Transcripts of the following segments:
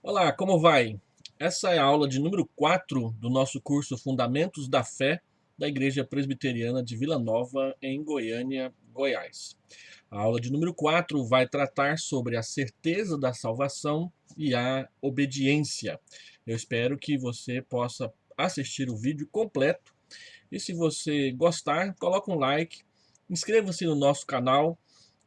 Olá, como vai? Essa é a aula de número 4 do nosso curso Fundamentos da Fé da Igreja Presbiteriana de Vila Nova, em Goiânia, Goiás. A aula de número 4 vai tratar sobre a certeza da salvação e a obediência. Eu espero que você possa assistir o vídeo completo e, se você gostar, coloque um like, inscreva-se no nosso canal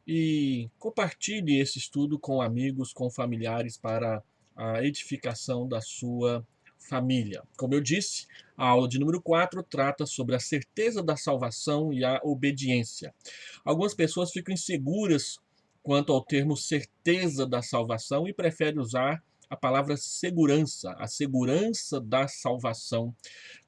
e compartilhe esse estudo com amigos, com familiares para a edificação da sua família. Como eu disse, a aula de número 4 trata sobre a certeza da salvação e a obediência. Algumas pessoas ficam inseguras quanto ao termo certeza da salvação e preferem usar a palavra segurança, a segurança da salvação,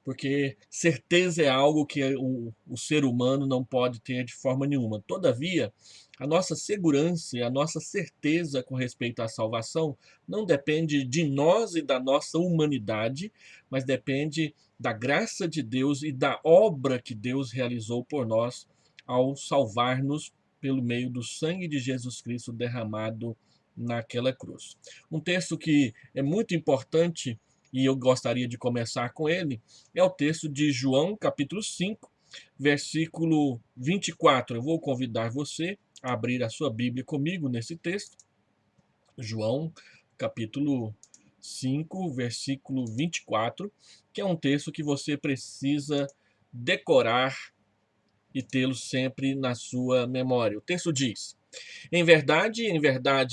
porque certeza é algo que o ser humano não pode ter de forma nenhuma. Todavia, a nossa segurança e a nossa certeza com respeito à salvação não depende de nós e da nossa humanidade, mas depende da graça de Deus e da obra que Deus realizou por nós ao salvar-nos pelo meio do sangue de Jesus Cristo derramado naquela cruz. Um texto que é muito importante e eu gostaria de começar com ele é o texto de João, capítulo 5, versículo 24. Eu vou convidar você a abrir a sua Bíblia comigo nesse texto. João, capítulo 5, versículo 24, que é um texto que você precisa decorar e tê-lo sempre na sua memória. O texto diz: em verdade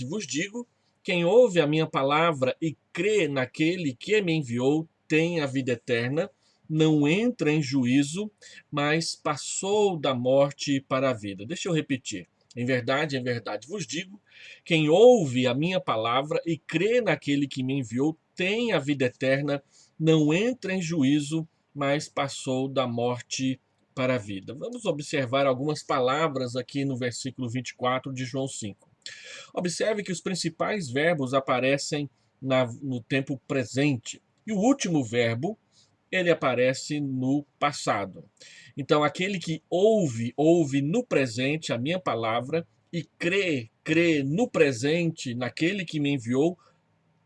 vos digo, quem ouve a minha palavra e crê naquele que me enviou tem a vida eterna, não entra em juízo, mas passou da morte para a vida. Deixa eu repetir. Em verdade vos digo, quem ouve a minha palavra e crê naquele que me enviou tem a vida eterna, não entra em juízo, mas passou da morte para a vida. Vamos observar algumas palavras aqui no versículo 24 de João 5. Observe que os principais verbos aparecem no tempo presente e o último verbo ele aparece no passado. Então, aquele que ouve, ouve no presente a minha palavra e crê, crê no presente naquele que me enviou,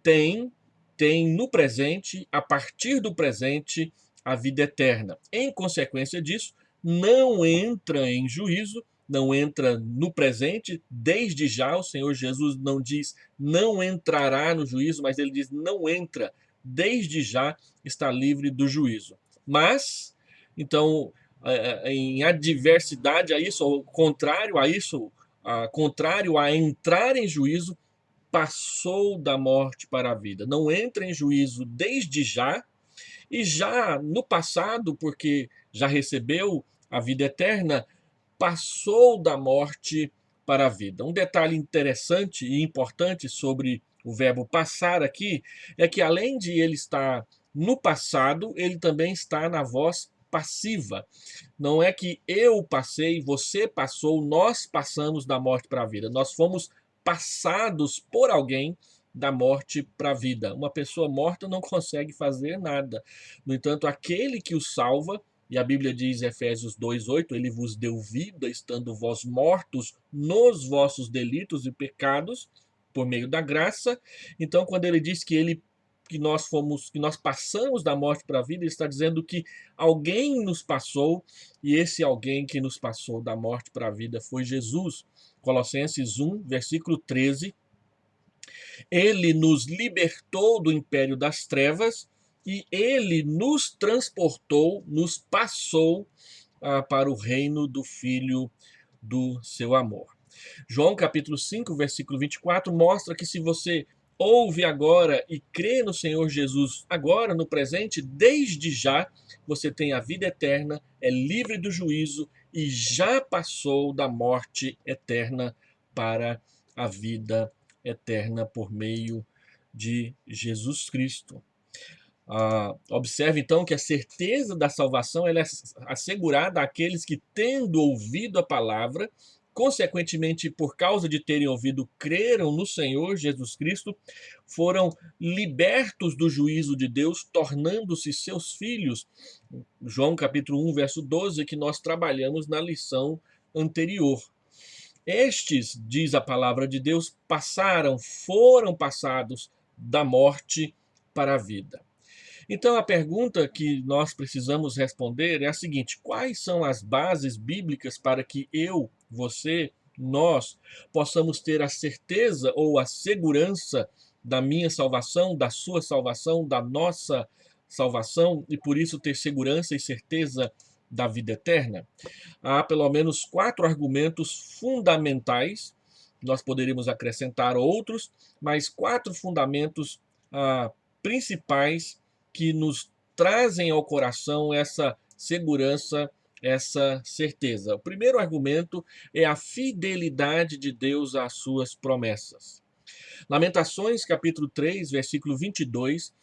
tem, tem no presente, a partir do presente, a vida eterna. Em consequência disso, não entra em juízo, não entra no presente, desde já o Senhor Jesus não diz não entrará no juízo, mas ele diz não entra, desde já está livre do juízo. Mas, então, em adversidade a isso, ao contrário a isso, contrário a entrar em juízo, passou da morte para a vida. Não entra em juízo desde já, e já no passado, porque já recebeu a vida eterna, passou da morte para a vida. Um detalhe interessante e importante sobre o verbo passar aqui é que, além de ele estar no passado, ele também está na voz passiva. Não é que eu passei, você passou, nós passamos da morte para a vida. Nós fomos passados por alguém da morte para a vida. Uma pessoa morta não consegue fazer nada. No entanto, aquele que o salva, e a Bíblia diz em Efésios 2:8, ele vos deu vida, estando vós mortos nos vossos delitos e pecados, por meio da graça. Então, quando ele diz que nós passamos da morte para a vida, ele está dizendo que alguém nos passou, e esse alguém que nos passou da morte para a vida foi Jesus. Colossenses 1, versículo 13. Ele nos libertou do império das trevas e ele nos transportou, nos passou para o reino do Filho do seu amor. João capítulo 5, versículo 24 mostra que, se você ouve agora e crê no Senhor Jesus agora, no presente, desde já, você tem a vida eterna, é livre do juízo e já passou da morte eterna para a vida eterna por meio de Jesus Cristo. Observe então que a certeza da salvação ela é assegurada àqueles que, tendo ouvido a palavra, consequentemente, por causa de terem ouvido, creram no Senhor Jesus Cristo, foram libertos do juízo de Deus, tornando-se seus filhos. João capítulo 1, verso 12, que nós trabalhamos na lição anterior. Estes, diz a palavra de Deus, foram passados da morte para a vida. Então, a pergunta que nós precisamos responder é a seguinte: quais são as bases bíblicas para que eu, você, nós possamos ter a certeza ou a segurança da minha salvação, da sua salvação, da nossa salvação e por isso ter segurança e certeza da vida eterna? Há pelo menos 4 argumentos fundamentais. Nós poderíamos acrescentar outros, mas 4 fundamentos principais que nos trazem ao coração essa segurança, essa certeza. O primeiro argumento é a fidelidade de Deus às suas promessas. Lamentações, capítulo 3, versículo 22,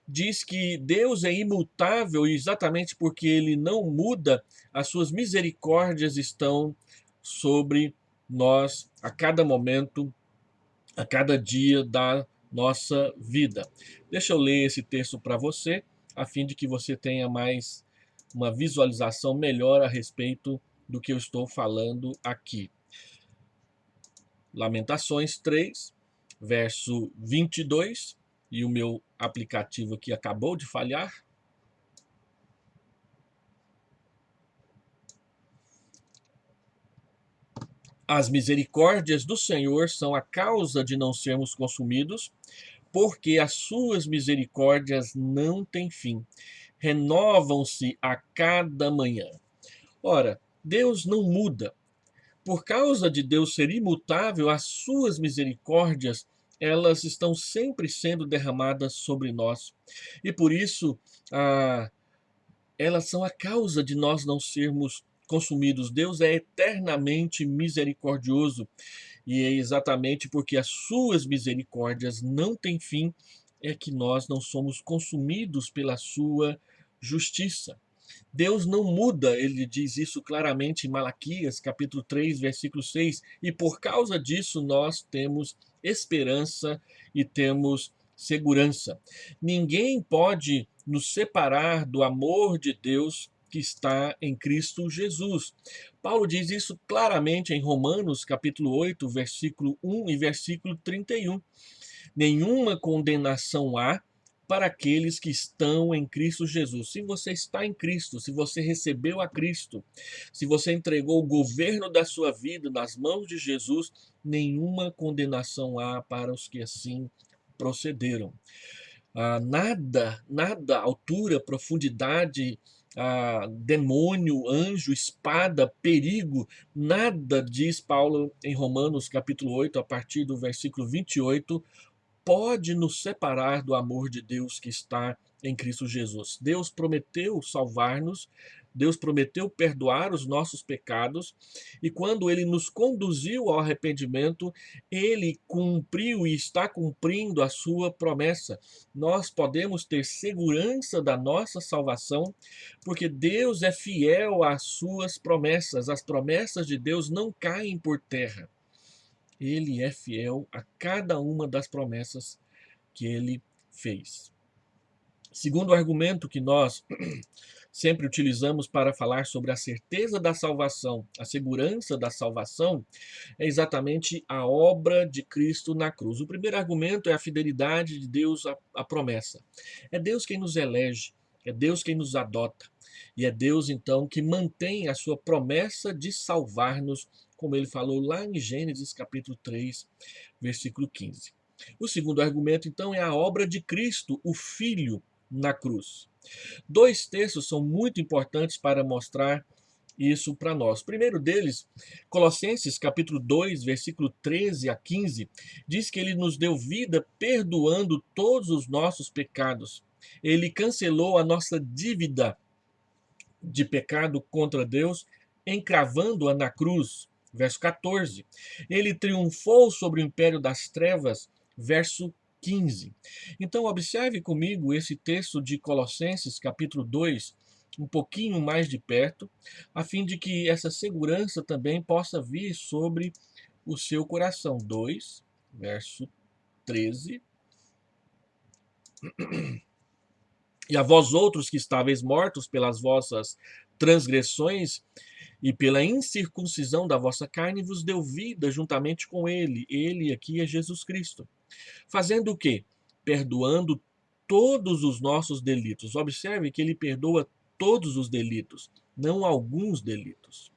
diz que Deus é imutável e exatamente porque ele não muda, as suas misericórdias estão sobre nós a cada momento, a cada dia da nossa vida. Deixa eu ler esse texto para você, a fim de que você tenha mais uma visualização melhor a respeito do que eu estou falando aqui. Lamentações 3, verso 22, e o meu aplicativo aqui acabou de falhar. As misericórdias do Senhor são a causa de não sermos consumidos, porque as suas misericórdias não têm fim, renovam-se a cada manhã. Ora, Deus não muda. Por causa de Deus ser imutável, as suas misericórdias, elas estão sempre sendo derramadas sobre nós. E por isso, elas são a causa de nós não sermos consumidos. Deus é eternamente misericordioso. E é exatamente porque as suas misericórdias não têm fim, é que nós não somos consumidos pela sua justiça. Deus não muda, ele diz isso claramente em Malaquias, capítulo 3, versículo 6, e por causa disso nós temos esperança e temos segurança. Ninguém pode nos separar do amor de Deus que está em Cristo Jesus. Paulo diz isso claramente em Romanos, capítulo 8, versículo 1 e versículo 31. Nenhuma condenação há para aqueles que estão em Cristo Jesus. Se você está em Cristo, se você recebeu a Cristo, se você entregou o governo da sua vida nas mãos de Jesus, nenhuma condenação há para os que assim procederam. Nada, altura, profundidade, demônio, anjo, espada, perigo, nada, diz Paulo em Romanos capítulo 8, a partir do versículo 28, pode nos separar do amor de Deus que está em Cristo Jesus. Deus prometeu salvar-nos, Deus prometeu perdoar os nossos pecados, e quando ele nos conduziu ao arrependimento, ele cumpriu e está cumprindo a sua promessa. Nós podemos ter segurança da nossa salvação, porque Deus é fiel às suas promessas. As promessas de Deus não caem por terra. Ele é fiel a cada uma das promessas que ele fez. Segundo argumento que nós sempre utilizamos para falar sobre a certeza da salvação, a segurança da salvação, é exatamente a obra de Cristo na cruz. O primeiro argumento é a fidelidade de Deus à promessa. É Deus quem nos elege, é Deus quem nos adota, e é Deus, então, que mantém a sua promessa de salvar-nos, como ele falou lá em Gênesis capítulo 3, versículo 15. O segundo argumento, então, é a obra de Cristo, o Filho, na cruz. 2 textos são muito importantes para mostrar isso para nós. O primeiro deles, Colossenses capítulo 2, versículo 13 a 15, diz que ele nos deu vida perdoando todos os nossos pecados. Ele cancelou a nossa dívida de pecado contra Deus, encravando-a na cruz. Verso 14. Ele triunfou sobre o império das trevas. Verso 15. Então, observe comigo esse texto de Colossenses, capítulo 2, um pouquinho mais de perto, a fim de que essa segurança também possa vir sobre o seu coração. 2, verso 13. E a vós outros que estáveis mortos pelas vossas transgressões e pela incircuncisão da vossa carne, vos deu vida juntamente com ele. Ele aqui é Jesus Cristo. Fazendo o quê? perdoando todos os nossos delitos. Observe que ele perdoa todos os delitos, não alguns delitos.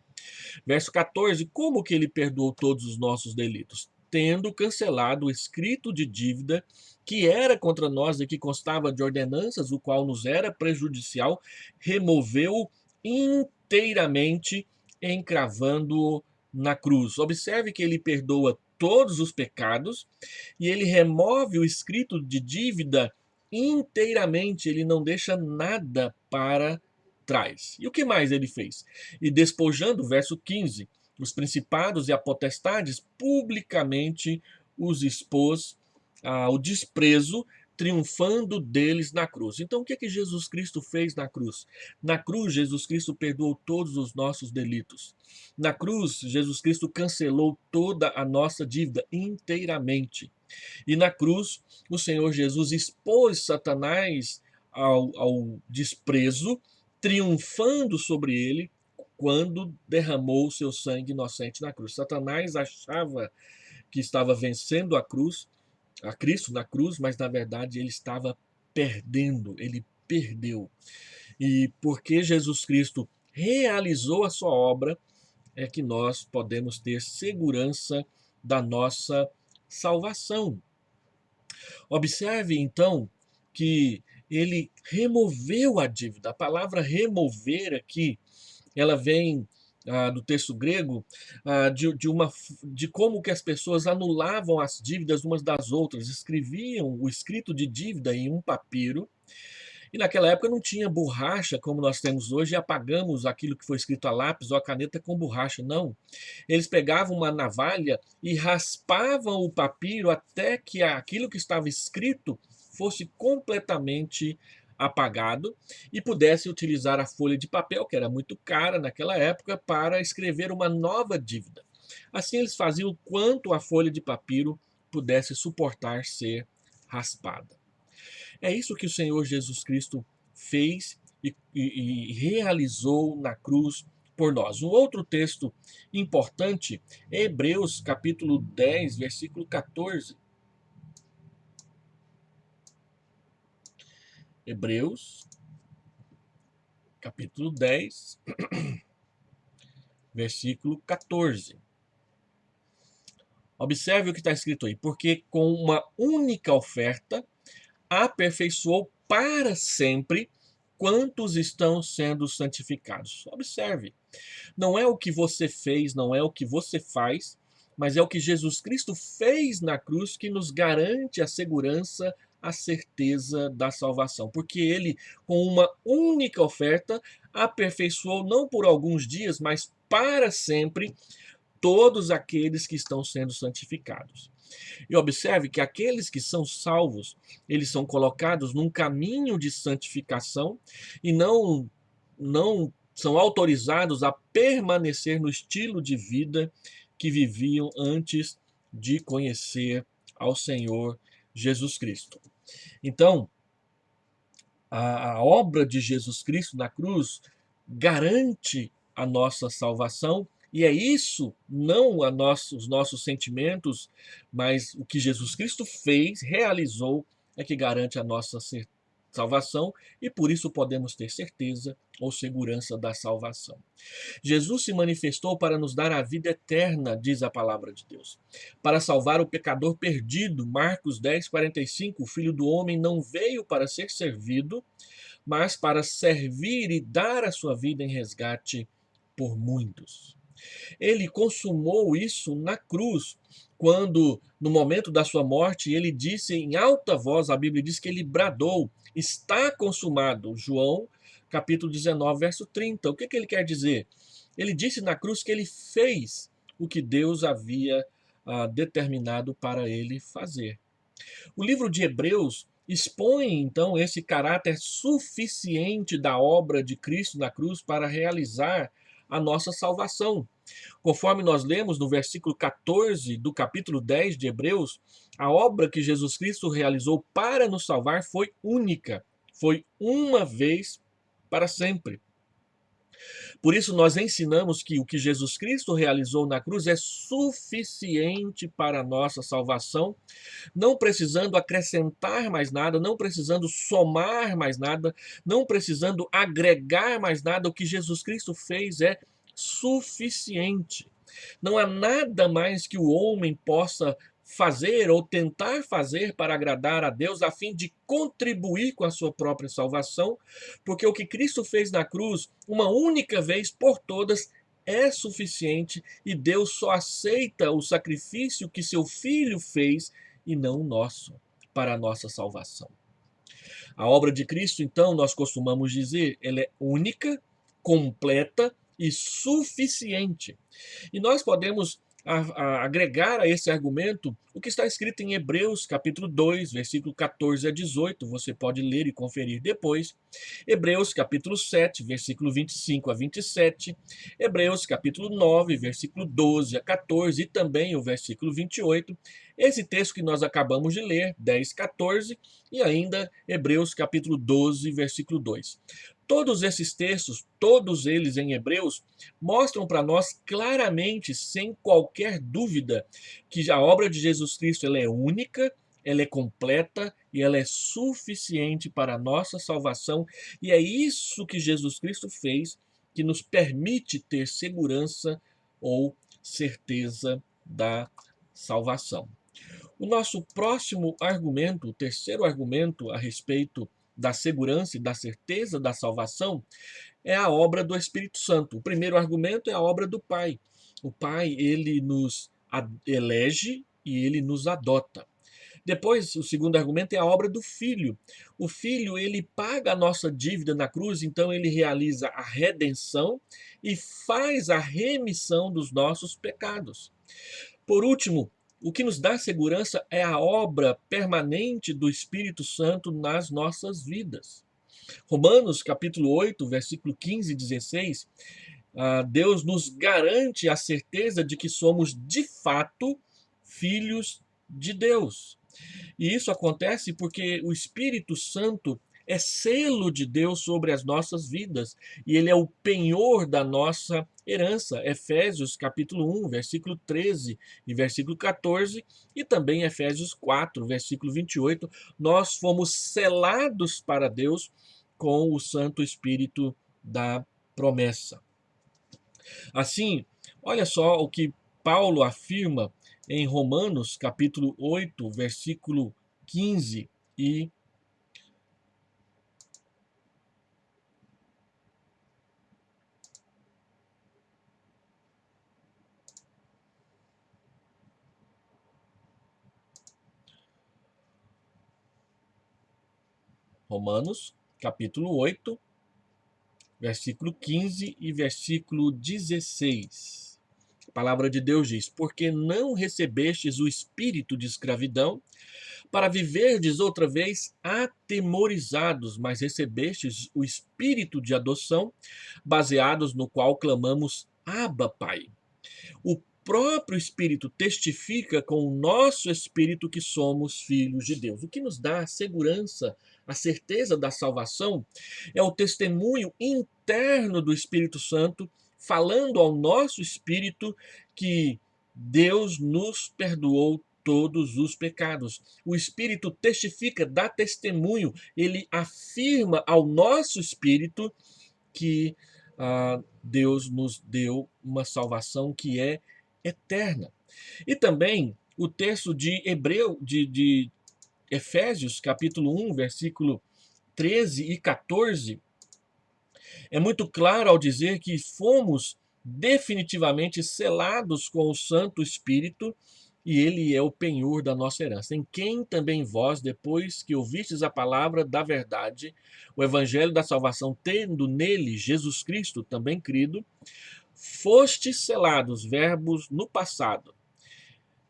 Verso 14, como que ele perdoou todos os nossos delitos? Tendo cancelado o escrito de dívida que era contra nós e que constava de ordenanças, o qual nos era prejudicial, removeu inteiramente, encravando-o na cruz. Observe que ele perdoa todos os pecados e ele remove o escrito de dívida inteiramente, ele não deixa nada para trás. E o que mais ele fez? E despojando, verso 15, os principados e a potestades, publicamente os expôs ao desprezo, triunfando deles na cruz. Então, o que é que Jesus Cristo fez na cruz? Na cruz, Jesus Cristo perdoou todos os nossos delitos. Na cruz, Jesus Cristo cancelou toda a nossa dívida inteiramente. E na cruz, o Senhor Jesus expôs Satanás ao desprezo, triunfando sobre ele quando derramou o seu sangue inocente na cruz. Satanás achava que estava vencendo a Cristo na cruz, mas na verdade ele estava perdendo, ele perdeu. E porque Jesus Cristo realizou a sua obra, é que nós podemos ter segurança da nossa salvação. Observe então que ele removeu a dívida. A palavra remover aqui, ela vem do texto grego, de como que as pessoas anulavam as dívidas umas das outras, escreviam o escrito de dívida em um papiro, e naquela época não tinha borracha como nós temos hoje e apagamos aquilo que foi escrito a lápis ou a caneta com borracha, não. Eles pegavam uma navalha e raspavam o papiro até que aquilo que estava escrito fosse completamente apagado e pudesse utilizar a folha de papel, que era muito cara naquela época, para escrever uma nova dívida. Assim eles faziam quanto a folha de papiro pudesse suportar ser raspada. É isso que o Senhor Jesus Cristo fez e realizou na cruz por nós. Um outro texto importante é Hebreus capítulo 10, versículo 14. Hebreus capítulo 10, versículo 14. Observe o que está escrito aí. Porque com uma única oferta aperfeiçoou para sempre quantos estão sendo santificados. Observe, não é o que você fez, não é o que você faz, mas é o que Jesus Cristo fez na cruz que nos garante a segurança, a certeza da salvação. Porque ele, com uma única oferta, aperfeiçoou não por alguns dias, mas para sempre todos aqueles que estão sendo santificados. E observe que aqueles que são salvos, eles são colocados num caminho de santificação e não são autorizados a permanecer no estilo de vida que viviam antes de conhecer ao Senhor Jesus Cristo. Então, a obra de Jesus Cristo na cruz garante a nossa salvação. E é isso, não os nossos sentimentos, mas o que Jesus Cristo fez, realizou, é que garante a nossa salvação e por isso podemos ter certeza ou segurança da salvação. Jesus se manifestou para nos dar a vida eterna, diz a palavra de Deus, para salvar o pecador perdido. Marcos 10, 45, o Filho do Homem não veio para ser servido, mas para servir e dar a sua vida em resgate por muitos. Ele consumou isso na cruz, quando, no momento da sua morte, ele disse em alta voz, a Bíblia diz que ele bradou, está consumado. João, capítulo 19, verso 30. O que ele quer dizer? Ele disse na cruz que ele fez o que Deus havia determinado para ele fazer. O livro de Hebreus expõe, então, esse caráter suficiente da obra de Cristo na cruz para realizar a nossa salvação. Conforme nós lemos no versículo 14 do capítulo 10 de Hebreus, a obra que Jesus Cristo realizou para nos salvar foi única, foi uma vez para sempre. Por isso, nós ensinamos que o que Jesus Cristo realizou na cruz é suficiente para a nossa salvação, não precisando acrescentar mais nada, não precisando somar mais nada, não precisando agregar mais nada. O que Jesus Cristo fez é suficiente. Não há nada mais que o homem possa fazer ou tentar fazer para agradar a Deus a fim de contribuir com a sua própria salvação, porque o que Cristo fez na cruz, uma única vez por todas, é suficiente e Deus só aceita o sacrifício que seu filho fez e não o nosso, para a nossa salvação. A obra de Cristo, então, nós costumamos dizer, ela é única, completa e suficiente. E nós podemos agregar a esse argumento o que está escrito em Hebreus capítulo 2, versículo 14 a 18, você pode ler e conferir depois. Hebreus capítulo 7, versículo 25 a 27, Hebreus capítulo 9, versículo 12 a 14 e também o versículo 28. Esse texto que nós acabamos de ler, 10, 14, e ainda Hebreus capítulo 12, versículo 2. Todos esses textos, todos eles em Hebreus, mostram para nós claramente, sem qualquer dúvida, que a obra de Jesus Cristo ela é única, ela é completa e ela é suficiente para a nossa salvação. E é isso que Jesus Cristo fez que nos permite ter segurança ou certeza da salvação. O nosso próximo argumento, o terceiro argumento a respeito da segurança e da certeza da salvação, é a obra do Espírito Santo. O primeiro argumento é a obra do Pai. O Pai, ele nos elege e ele nos adota. Depois, o segundo argumento é a obra do Filho. O Filho, ele paga a nossa dívida na cruz, então ele realiza a redenção e faz a remissão dos nossos pecados. Por último, o que nos dá segurança é a obra permanente do Espírito Santo nas nossas vidas. Romanos capítulo 8, versículo 15 e 16, Deus nos garante a certeza de que somos de fato filhos de Deus. E isso acontece porque o Espírito Santo é selo de Deus sobre as nossas vidas e ele é o penhor da nossa herança. Efésios capítulo 1, versículo 13 e versículo 14 e também Efésios 4, versículo 28, nós fomos selados para Deus com o Santo Espírito da promessa. Assim, olha só o que Paulo afirma em Romanos capítulo 8, versículo 15 e Romanos capítulo 8, versículo 15 e versículo 16. A palavra de Deus diz: porque não recebestes o espírito de escravidão para viverdes outra vez atemorizados, mas recebestes o espírito de adoção, baseados no qual clamamos: Abba, Pai. O próprio Espírito testifica com o nosso espírito que somos filhos de Deus. O que nos dá a segurança, a certeza da salvação, é o testemunho interno do Espírito Santo falando ao nosso espírito que Deus nos perdoou todos os pecados. O Espírito testifica, dá testemunho, ele afirma ao nosso espírito que Deus nos deu uma salvação que é eterna. E também o texto de Efésios, capítulo 1, versículo 13 e 14, é muito claro ao dizer que fomos definitivamente selados com o Santo Espírito e ele é o penhor da nossa herança, em quem também vós, depois que ouvistes a palavra da verdade, o evangelho da salvação, tendo nele Jesus Cristo também crido, fostes selados, verbos no passado,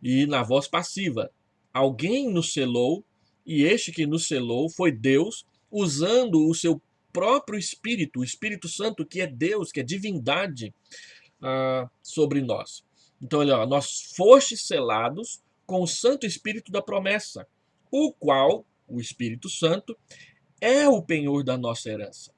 e na voz passiva. Alguém nos selou, e este que nos selou foi Deus, usando o seu próprio Espírito, o Espírito Santo, que é Deus, que é divindade, sobre nós. Então, olha, nós fostes selados com o Santo Espírito da promessa, o qual, o Espírito Santo, é o penhor da nossa herança,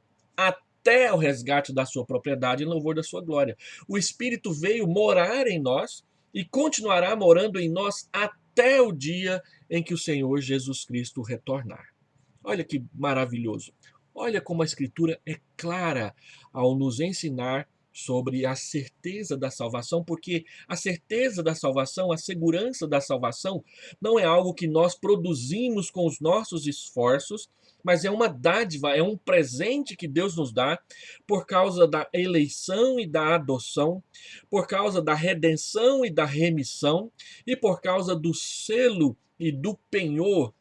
até o resgate da sua propriedade em louvor da sua glória. O Espírito veio morar em nós e continuará morando em nós até o dia em que o Senhor Jesus Cristo retornar. Olha que maravilhoso. Olha como a Escritura é clara ao nos ensinar sobre a certeza da salvação, porque a certeza da salvação, a segurança da salvação, não é algo que nós produzimos com os nossos esforços, mas é uma dádiva, é um presente que Deus nos dá por causa da eleição e da adoção, por causa da redenção e da remissão, e por causa do selo e do penhor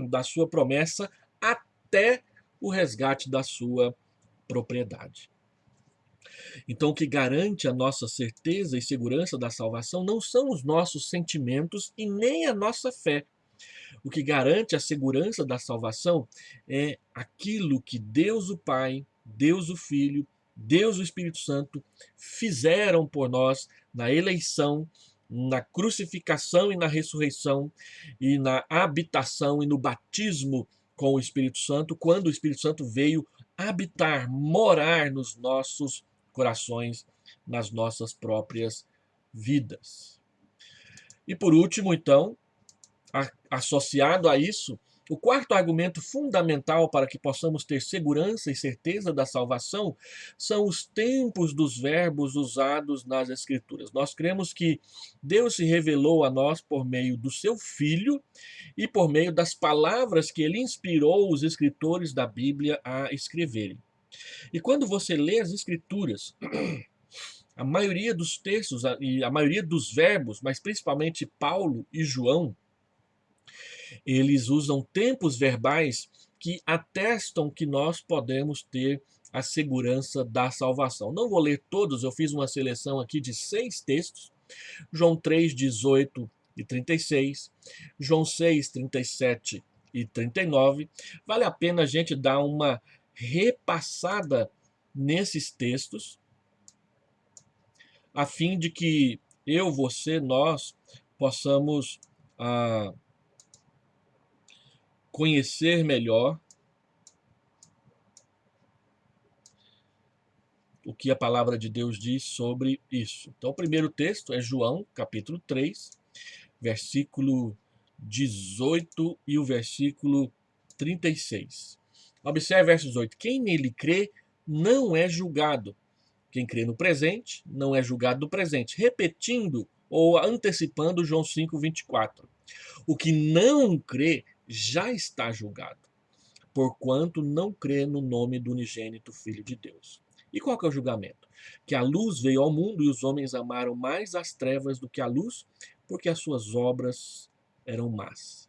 da sua promessa até o resgate da sua propriedade. Então, o que garante a nossa certeza e segurança da salvação não são os nossos sentimentos e nem a nossa fé. O que garante a segurança da salvação é aquilo que Deus o Pai, Deus o Filho, Deus o Espírito Santo fizeram por nós na eleição, na crucificação e na ressurreição, e na habitação e no batismo com o Espírito Santo, quando o Espírito Santo veio habitar, morar nos nossos corações, nas nossas próprias vidas. E por último, então, associado a isso, o quarto argumento fundamental para que possamos ter segurança e certeza da salvação são os tempos dos verbos usados nas Escrituras. Nós cremos que Deus se revelou a nós por meio do seu Filho e por meio das palavras que ele inspirou os escritores da Bíblia a escreverem. E quando você lê as Escrituras, a maioria dos textos e a maioria dos verbos, mas principalmente Paulo e João, eles usam tempos verbais que atestam que nós podemos ter a segurança da salvação. Não vou ler todos, eu fiz uma seleção aqui de 6 textos. João 3, 18 e 36, João 6, 37 e 39. Vale a pena a gente dar uma repassada nesses textos, a fim de que eu, você, nós possamos conhecer melhor o que a palavra de Deus diz sobre isso. Então, o primeiro texto é João, capítulo 3, versículo 18 e o versículo 36. Observe verso 18. Quem nele crê não é julgado. Quem crê no presente não é julgado do presente. Repetindo ou antecipando João 5, 24. O que não crê já está julgado, porquanto não crê no nome do unigênito Filho de Deus. E qual que é o julgamento? Que a luz veio ao mundo e os homens amaram mais as trevas do que a luz, porque as suas obras eram más.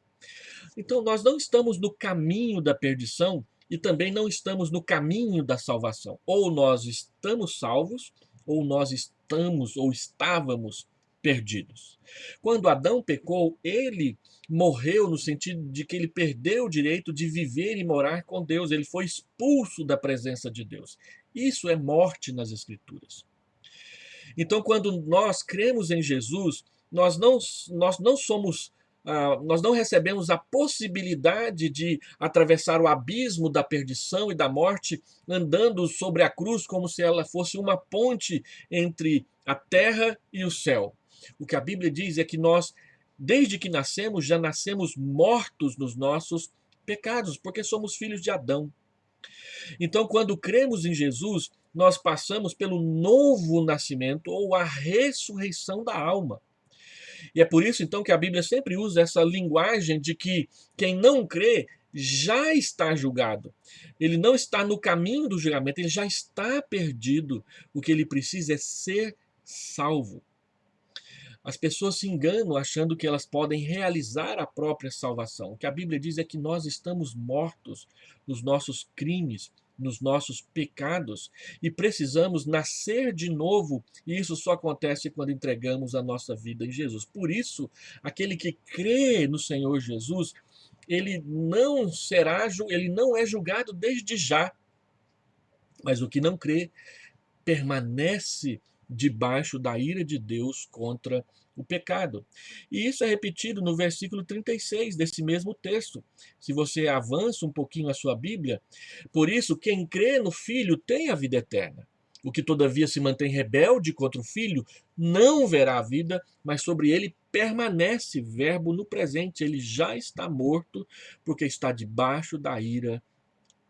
Então nós não estamos no caminho da perdição e também não estamos no caminho da salvação. Ou nós estamos salvos, ou nós estávamos perdidos. Quando Adão pecou, ele morreu no sentido de que ele perdeu o direito de viver e morar com Deus. Ele foi expulso da presença de Deus. Isso é morte nas Escrituras. Então, quando nós cremos em Jesus, nós não recebemos a possibilidade de atravessar o abismo da perdição e da morte andando sobre a cruz como se ela fosse uma ponte entre a terra e o céu. O que a Bíblia diz é que nós, desde que nascemos, já nascemos mortos nos nossos pecados, porque somos filhos de Adão. Então, quando cremos em Jesus, nós passamos pelo novo nascimento ou a ressurreição da alma. E é por isso, então, que a Bíblia sempre usa essa linguagem de que quem não crê já está julgado. Ele não está no caminho do julgamento, ele já está perdido. O que ele precisa é ser salvo. As pessoas se enganam achando que elas podem realizar a própria salvação. O que a Bíblia diz é que nós estamos mortos nos nossos crimes, nos nossos pecados e precisamos nascer de novo, e isso só acontece quando entregamos a nossa vida em Jesus. Por isso, aquele que crê no Senhor Jesus, ele não é julgado desde já. Mas o que não crê permanece debaixo da ira de Deus contra o pecado. E isso é repetido no versículo 36 desse mesmo texto. Se você avança um pouquinho a sua Bíblia, por isso quem crê no Filho tem a vida eterna. O que todavia se mantém rebelde contra o Filho não verá a vida, mas sobre ele permanece verbo no presente. Ele já está morto porque está debaixo da ira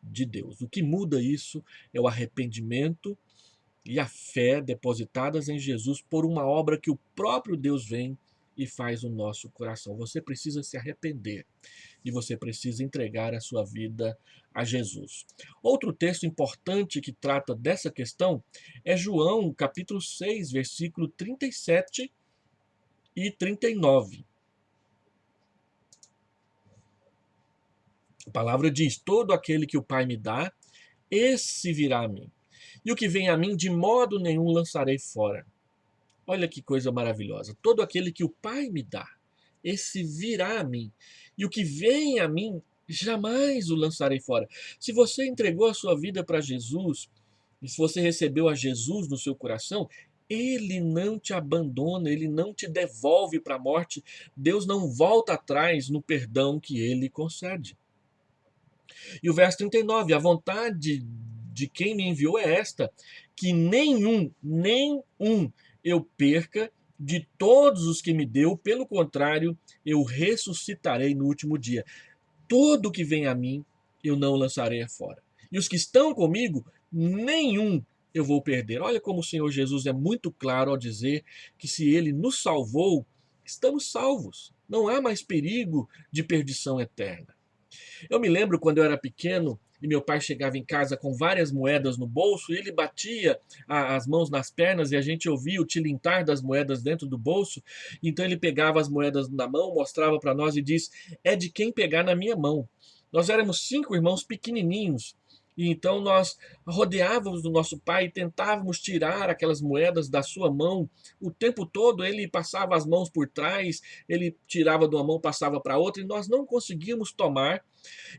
de Deus. O que muda isso é o arrependimento e a fé depositadas em Jesus por uma obra que o próprio Deus vem e faz no nosso coração. Você precisa se arrepender e você precisa entregar a sua vida a Jesus. Outro texto importante que trata dessa questão é João, capítulo 6, versículo 37 e 39. A palavra diz: todo aquele que o Pai me dá, esse virá a mim. E o que vem a mim, de modo nenhum lançarei fora. Olha que coisa maravilhosa. Todo aquele que o Pai me dá, esse virá a mim. E o que vem a mim, jamais o lançarei fora. Se você entregou a sua vida para Jesus, e se você recebeu a Jesus no seu coração, ele não te abandona, ele não te devolve para a morte. Deus não volta atrás no perdão que ele concede. E o verso 39, a vontade de quem me enviou é esta, que nem um eu perca de todos os que me deu, pelo contrário, eu ressuscitarei no último dia. Todo que vem a mim, eu não lançarei fora. E os que estão comigo, nenhum eu vou perder. Olha como o Senhor Jesus é muito claro ao dizer que se ele nos salvou, estamos salvos. Não há mais perigo de perdição eterna. Eu me lembro quando eu era pequeno e meu pai chegava em casa com várias moedas no bolso e ele batia as mãos nas pernas e a gente ouvia o tilintar das moedas dentro do bolso. Então ele pegava as moedas na mão, mostrava para nós e diz: é de quem pegar na minha mão. Nós éramos 5 irmãos pequenininhos. E então nós rodeávamos do nosso pai e tentávamos tirar aquelas moedas da sua mão. O tempo todo ele passava as mãos por trás, ele tirava de uma mão, passava para outra, e nós não conseguíamos tomar.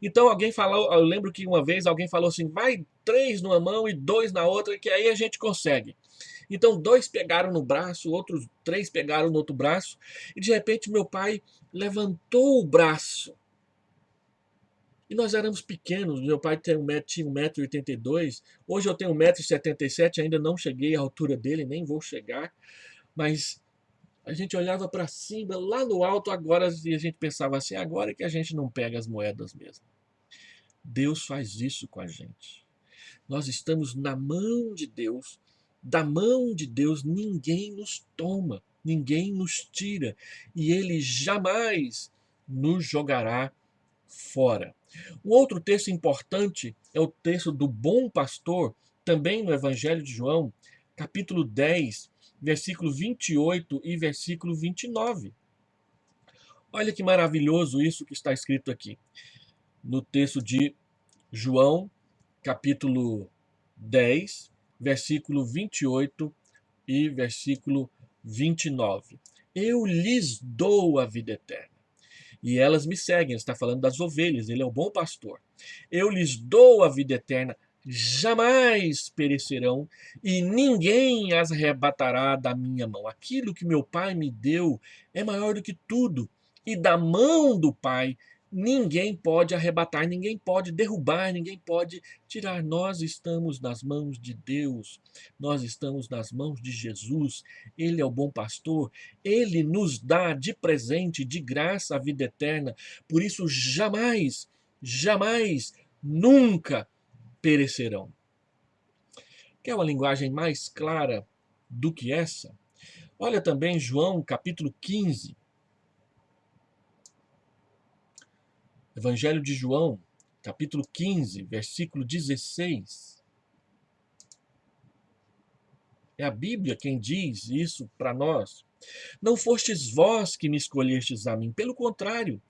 Então alguém falou, eu lembro que uma vez alguém falou assim: vai 3 numa mão e 2 na outra, que aí a gente consegue. Então 2 pegaram no braço, outros 3 pegaram no outro braço, e de repente meu pai levantou o braço. E nós éramos pequenos, meu pai tinha 1,82 m, hoje eu tenho 1,77 m, ainda não cheguei à altura dele, nem vou chegar, mas a gente olhava para cima, lá no alto agora, e a gente pensava assim: agora é que a gente não pega as moedas mesmo. Deus faz isso com a gente. Nós estamos na mão de Deus, da mão de Deus ninguém nos toma, ninguém nos tira, e Ele jamais nos jogará fora. Um outro texto importante é o texto do bom pastor, também no Evangelho de João, capítulo 10, versículo 28 e versículo 29. Olha que maravilhoso isso que está escrito aqui, no texto de João, capítulo 10, versículo 28 e versículo 29. Eu lhes dou a vida eterna, e elas me seguem. Ele está falando das ovelhas, ele é o bom pastor. Eu lhes dou a vida eterna, jamais perecerão, e ninguém as arrebatará da minha mão. Aquilo que meu Pai me deu é maior do que tudo, e da mão do Pai ninguém pode arrebatar, ninguém pode derrubar, ninguém pode tirar. Nós estamos nas mãos de Deus, nós estamos nas mãos de Jesus. Ele é o bom pastor, ele nos dá de presente, de graça, a vida eterna. Por isso, jamais, jamais, nunca perecerão. Quer uma linguagem mais clara do que essa? Olha também João capítulo 15. Evangelho de João, capítulo 15, versículo 16. É a Bíblia quem diz isso para nós. Não fostes vós que me escolhestes a mim, pelo contrário,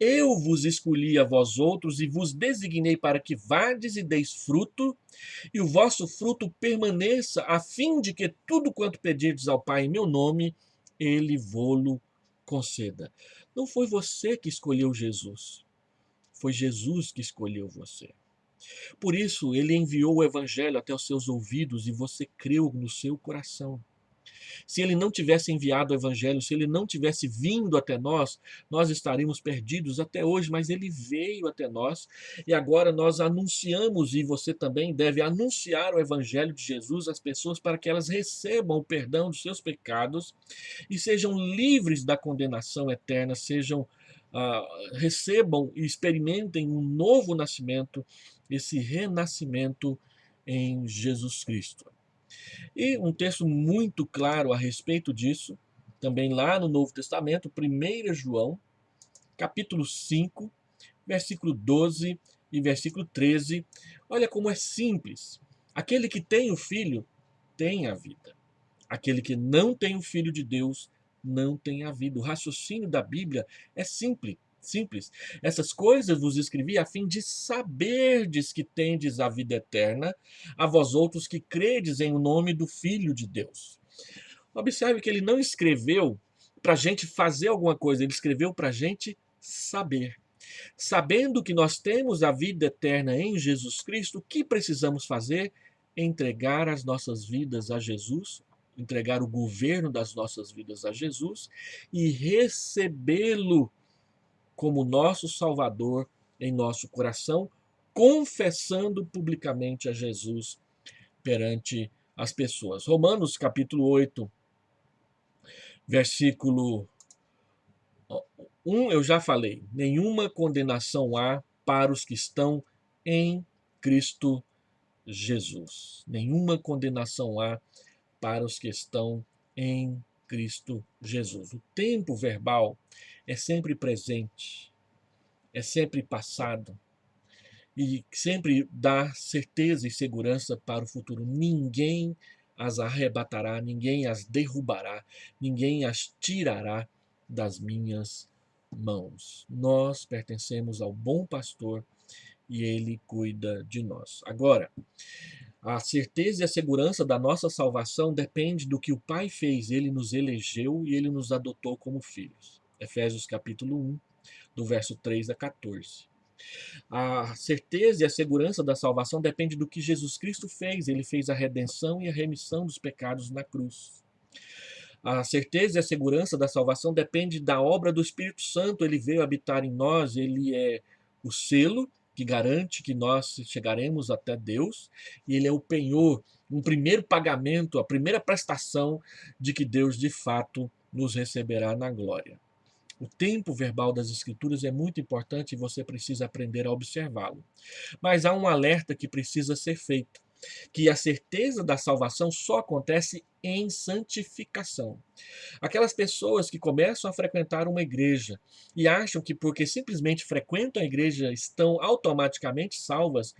eu vos escolhi a vós outros e vos designei para que vades e deis fruto, e o vosso fruto permaneça, a fim de que tudo quanto pedirdes ao Pai em meu nome, ele vô-lo conceda. Não foi você que escolheu Jesus, foi Jesus que escolheu você. Por isso, ele enviou o evangelho até os seus ouvidos e você creu no seu coração. Se ele não tivesse enviado o evangelho, se ele não tivesse vindo até nós, nós estaríamos perdidos até hoje, mas ele veio até nós e agora nós anunciamos, e você também deve anunciar o evangelho de Jesus às pessoas para que elas recebam o perdão dos seus pecados e sejam livres da condenação eterna, recebam e experimentem um novo nascimento, esse renascimento em Jesus Cristo. E um texto muito claro a respeito disso, também lá no Novo Testamento, 1 João, capítulo 5, versículo 12 e versículo 13. Olha como é simples. Aquele que tem o Filho tem a vida. Aquele que não tem o Filho de Deus não tem a vida. O raciocínio da Bíblia é simples. Simples. Essas coisas vos escrevi a fim de saberdes que tendes a vida eterna, a vós outros que credes em o nome do Filho de Deus. Observe que ele não escreveu para a gente fazer alguma coisa, ele escreveu para a gente saber. Sabendo que nós temos a vida eterna em Jesus Cristo, o que precisamos fazer? Entregar as nossas vidas a Jesus, entregar o governo das nossas vidas a Jesus e recebê-lo como nosso Salvador em nosso coração, confessando publicamente a Jesus perante as pessoas. Romanos capítulo 8, versículo 1, eu já falei. Nenhuma condenação há para os que estão em Cristo Jesus. Nenhuma condenação há para os que estão em Cristo Jesus. O tempo verbal é sempre presente, é sempre passado e sempre dá certeza e segurança para o futuro. Ninguém as arrebatará, ninguém as derrubará, ninguém as tirará das minhas mãos. Nós pertencemos ao bom pastor e ele cuida de nós. Agora, a certeza e a segurança da nossa salvação depende do que o Pai fez. Ele nos elegeu e ele nos adotou como filhos. Efésios capítulo 1, do verso 3 a 14. A certeza e a segurança da salvação depende do que Jesus Cristo fez. Ele fez a redenção e a remissão dos pecados na cruz. A certeza e a segurança da salvação depende da obra do Espírito Santo. Ele veio habitar em nós, ele é o selo que garante que nós chegaremos até Deus, e ele é o penhor, um primeiro pagamento, a primeira prestação de que Deus de fato nos receberá na glória. O tempo verbal das Escrituras é muito importante e você precisa aprender a observá-lo. Mas há um alerta que precisa ser feito, que a certeza da salvação só acontece em santificação. Aquelas pessoas que começam a frequentar uma igreja e acham que porque simplesmente frequentam a igreja estão automaticamente salvas,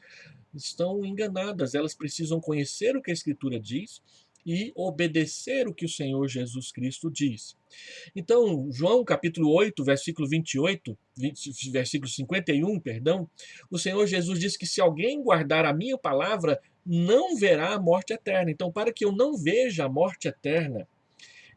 estão enganadas. Elas precisam conhecer o que a Escritura diz e obedecer o que o Senhor Jesus Cristo diz. Então, João capítulo 8, versículo 28, versículo 51, perdão, o Senhor Jesus diz que se alguém guardar a minha palavra, não verá a morte eterna. Então, para que eu não veja a morte eterna,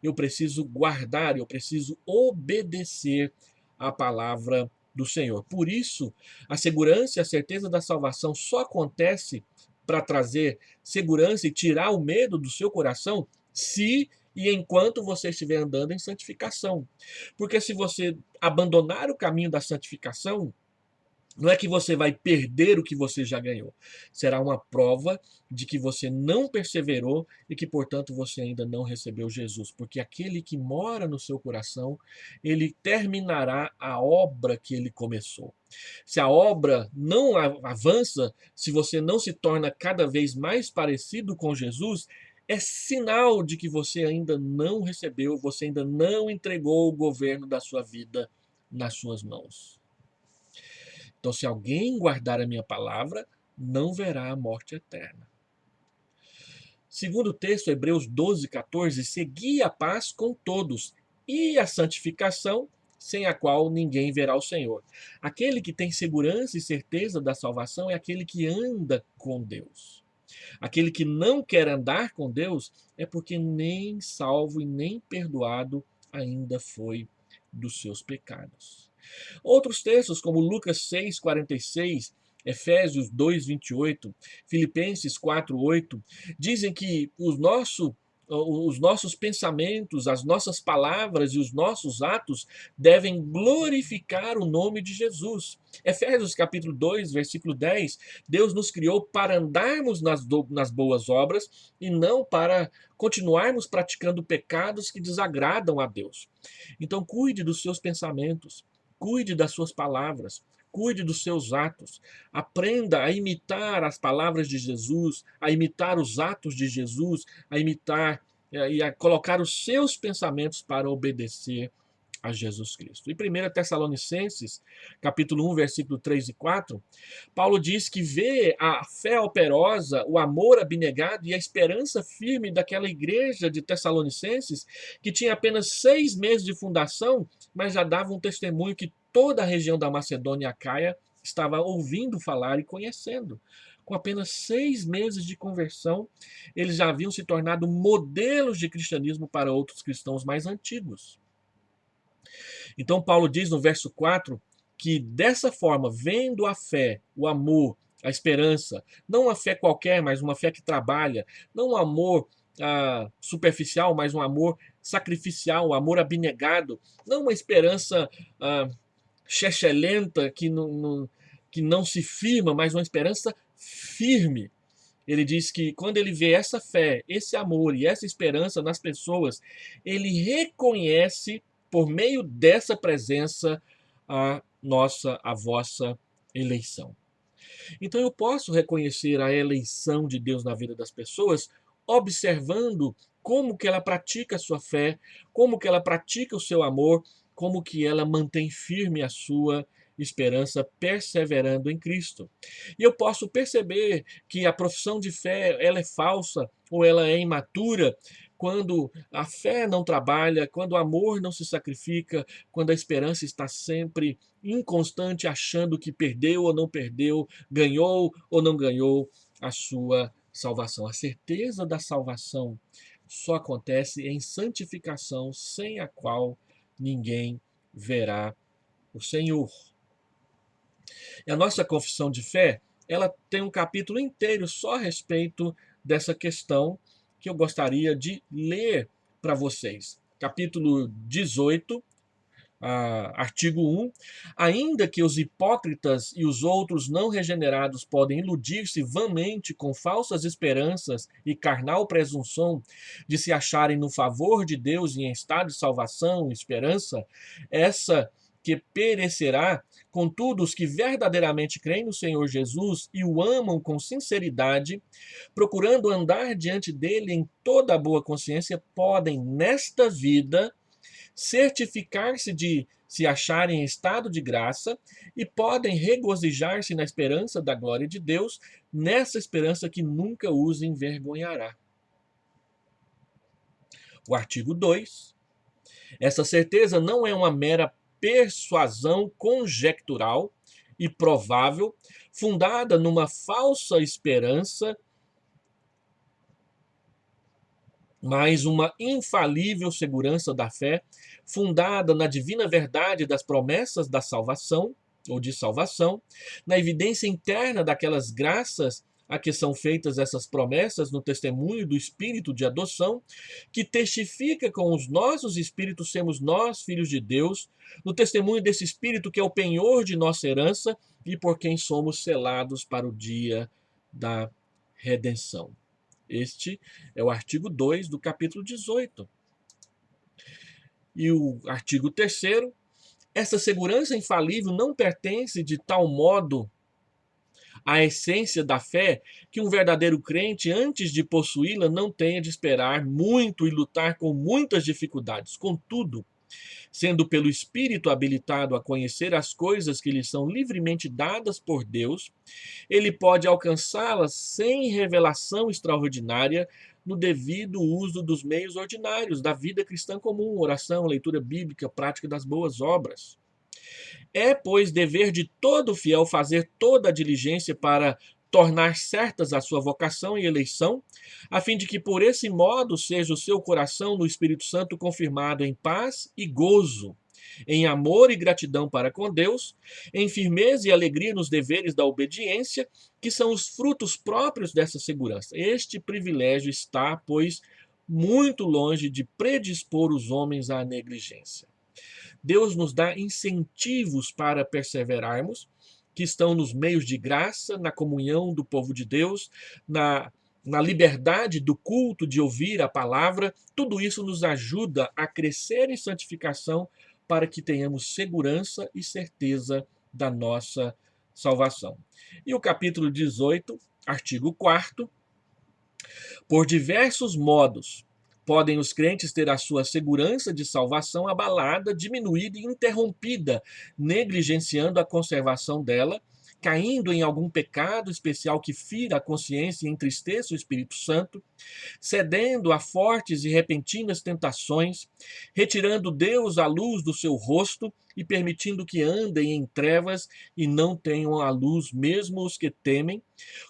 eu preciso guardar, eu preciso obedecer a palavra do Senhor. Por isso, a segurança e a certeza da salvação só acontece para trazer segurança e tirar o medo do seu coração se e enquanto você estiver andando em santificação. Porque se você abandonar o caminho da santificação, não é que você vai perder o que você já ganhou. Será uma prova de que você não perseverou e que, portanto, você ainda não recebeu Jesus. Porque aquele que mora no seu coração, ele terminará a obra que ele começou. Se a obra não avança, se você não se torna cada vez mais parecido com Jesus, é sinal de que você ainda não recebeu, você ainda não entregou o governo da sua vida nas suas mãos. Então, se alguém guardar a minha palavra, não verá a morte eterna. Segundo o texto, Hebreus 12, 14, segui a paz com todos e a santificação, sem a qual ninguém verá o Senhor. Aquele que tem segurança e certeza da salvação é aquele que anda com Deus. Aquele que não quer andar com Deus é porque nem salvo e nem perdoado ainda foi dos seus pecados. Outros textos, como Lucas 6, 46, Efésios 2, 28, Filipenses 4, 8, dizem que os nossos pensamentos, as nossas palavras e os nossos atos devem glorificar o nome de Jesus. Efésios capítulo 2, versículo 10, Deus nos criou para andarmos nas boas obras e não para continuarmos praticando pecados que desagradam a Deus. Então cuide dos seus pensamentos, cuide das suas palavras, cuide dos seus atos. Aprenda a imitar as palavras de Jesus, a imitar os atos de Jesus, a imitar e a colocar os seus pensamentos para obedecer a Jesus Cristo. Em 1 Tessalonicenses, capítulo 1, versículo 3 e 4, Paulo diz que vê a fé operosa, o amor abnegado e a esperança firme daquela igreja de Tessalonicenses, que tinha apenas 6 meses de fundação, mas já dava um testemunho que toda a região da Macedônia e Acaia estava ouvindo falar e conhecendo. Com apenas 6 meses de conversão, eles já haviam se tornado modelos de cristianismo para outros cristãos mais antigos. Então, Paulo diz no verso 4 que dessa forma, vendo a fé, o amor, a esperança, não uma fé qualquer, mas uma fé que trabalha, não um amor superficial, mas um amor sacrificial, um amor abnegado, não uma esperança chechelenta que não se firma, mas uma esperança firme. Ele diz que quando ele vê essa fé, esse amor e essa esperança nas pessoas, ele reconhece, por meio dessa presença, a vossa eleição. Então eu posso reconhecer a eleição de Deus na vida das pessoas observando como que ela pratica a sua fé, como que ela pratica o seu amor, como que ela mantém firme a sua esperança, perseverando em Cristo. E eu posso perceber que a profissão de fé ela é falsa ou ela é imatura quando a fé não trabalha, quando o amor não se sacrifica, quando a esperança está sempre inconstante, achando que perdeu ou não perdeu, ganhou ou não ganhou a sua salvação. A certeza da salvação só acontece em santificação, sem a qual ninguém verá o Senhor. E a nossa confissão de fé, ela tem um capítulo inteiro só a respeito dessa questão que eu gostaria de ler para vocês. Capítulo 18, artigo 1. Ainda que os hipócritas e os outros não regenerados podem iludir-se vãmente com falsas esperanças e carnal presunção de se acharem no favor de Deus em estado de salvação, esperança, essa que perecerá, contudo, os que verdadeiramente creem no Senhor Jesus e o amam com sinceridade, procurando andar diante dele em toda a boa consciência, podem, nesta vida, certificar-se de se acharem em estado de graça e podem regozijar-se na esperança da glória de Deus, nessa esperança que nunca os envergonhará. O artigo 2. Essa certeza não é uma mera persuasão conjectural e provável, fundada numa falsa esperança, mas uma infalível segurança da fé, fundada na divina verdade das promessas da salvação, ou de salvação, na evidência interna daquelas graças a que são feitas essas promessas no testemunho do Espírito de adoção, que testifica com os nossos espíritos sermos nós, filhos de Deus, no testemunho desse Espírito que é o penhor de nossa herança e por quem somos selados para o dia da redenção. Este é o artigo 2 do capítulo 18. E o artigo 3º, essa segurança infalível não pertence de tal modo à essência da fé que um verdadeiro crente, antes de possuí-la, não tenha de esperar muito e lutar com muitas dificuldades. Contudo, sendo pelo Espírito habilitado a conhecer as coisas que lhe são livremente dadas por Deus, ele pode alcançá-las sem revelação extraordinária no devido uso dos meios ordinários da vida cristã comum, oração, leitura bíblica, prática das boas obras. É, pois, dever de todo fiel fazer toda a diligência para tornar certas a sua vocação e eleição, a fim de que por esse modo seja o seu coração no Espírito Santo confirmado em paz e gozo, em amor e gratidão para com Deus, em firmeza e alegria nos deveres da obediência, que são os frutos próprios dessa segurança. Este privilégio está, pois, muito longe de predispor os homens à negligência. Deus nos dá incentivos para perseverarmos, que estão nos meios de graça, na comunhão do povo de Deus, na liberdade do culto, de ouvir a palavra. Tudo isso nos ajuda a crescer em santificação para que tenhamos segurança e certeza da nossa salvação. E o capítulo 18, artigo 4º, por diversos modos, podem os crentes ter a sua segurança de salvação abalada, diminuída e interrompida, negligenciando a conservação dela, caindo em algum pecado especial que fira a consciência e entristeça o Espírito Santo, cedendo a fortes e repentinas tentações, retirando Deus a luz do seu rosto e permitindo que andem em trevas e não tenham a luz, mesmo os que temem.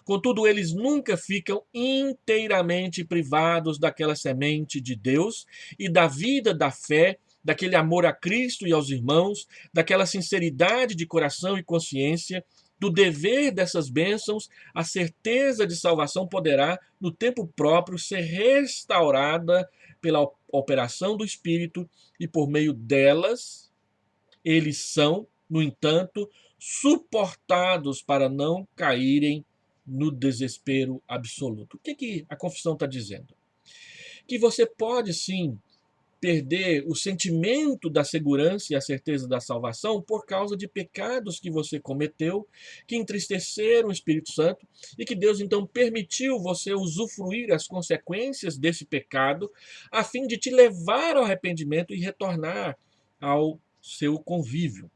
Contudo, eles nunca ficam inteiramente privados daquela semente de Deus e da vida da fé, daquele amor a Cristo e aos irmãos, daquela sinceridade de coração e consciência, do dever dessas bênçãos. A certeza de salvação poderá, no tempo próprio, ser restaurada pela operação do Espírito, e por meio delas, eles são, no entanto, suportados para não caírem no desespero absoluto. O que a confissão está dizendo? Que você pode, sim, perder o sentimento da segurança e a certeza da salvação por causa de pecados que você cometeu, que entristeceram o Espírito Santo, e que Deus então permitiu você usufruir as consequências desse pecado, a fim de te levar ao arrependimento e retornar ao seu convívio.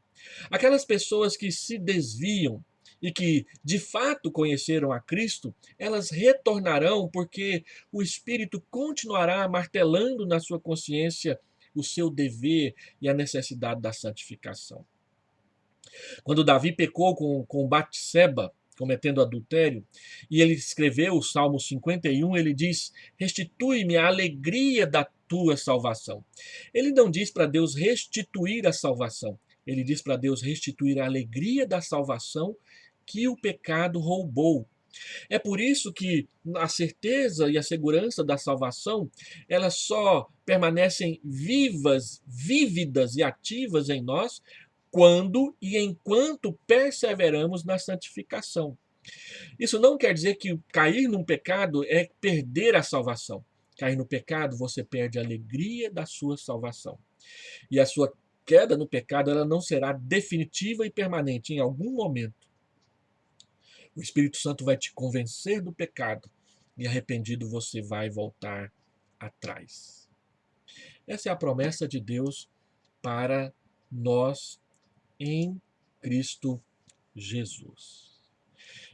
Aquelas pessoas que se desviam e que de fato conheceram a Cristo, elas retornarão porque o Espírito continuará martelando na sua consciência o seu dever e a necessidade da santificação. Quando Davi pecou com Batseba, cometendo adultério, e ele escreveu o Salmo 51, ele diz: restitui-me a alegria da tua salvação. Ele não diz para Deus restituir a salvação, ele diz para Deus restituir a alegria da salvação que o pecado roubou. É por isso que a certeza e a segurança da salvação, elas só permanecem vivas, vívidas e ativas em nós quando e enquanto perseveramos na santificação. Isso não quer dizer que cair num pecado é perder a salvação. Cair no pecado, você perde a alegria da sua salvação. E a sua queda no pecado, ela não será definitiva e permanente. Em algum momento, o Espírito Santo vai te convencer do pecado e, arrependido, você vai voltar atrás. Essa é a promessa de Deus para nós em Cristo Jesus.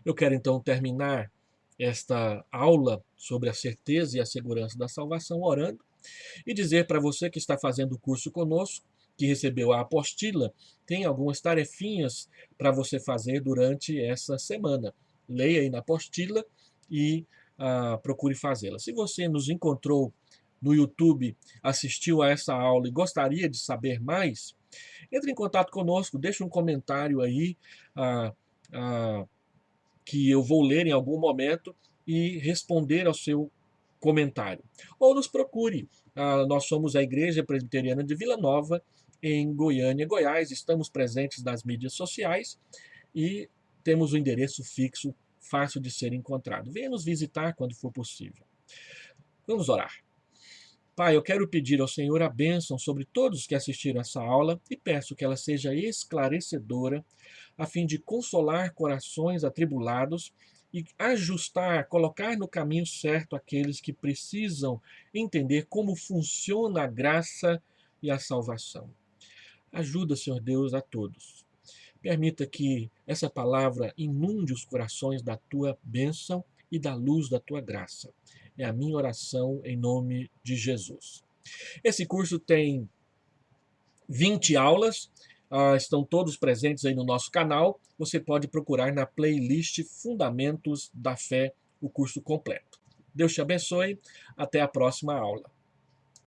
Eu quero então terminar esta aula sobre a certeza e a segurança da salvação orando e dizer para você que está fazendo o curso conosco, que recebeu a apostila, tem algumas tarefinhas para você fazer durante essa semana. Leia aí na apostila e procure fazê-la. Se você nos encontrou no YouTube, assistiu a essa aula e gostaria de saber mais, entre em contato conosco, deixe um comentário aí que eu vou ler em algum momento e responder ao seu comentário. Ou nos procure. Nós somos a Igreja Presbiteriana de Vila Nova, em Goiânia, Goiás. Estamos presentes nas mídias sociais e temos um endereço fixo, fácil de ser encontrado. Venha nos visitar quando for possível. Vamos orar. Pai, eu quero pedir ao Senhor a bênção sobre todos que assistiram essa aula e peço que ela seja esclarecedora, a fim de consolar corações atribulados e ajustar, colocar no caminho certo aqueles que precisam entender como funciona a graça e a salvação. Ajuda, Senhor Deus, a todos. Permita que essa palavra inunde os corações da tua bênção e da luz da tua graça. É a minha oração em nome de Jesus. Esse curso tem 20 aulas, estão todos presentes aí no nosso canal. Você pode procurar na playlist Fundamentos da Fé, o curso completo. Deus te abençoe. Até a próxima aula.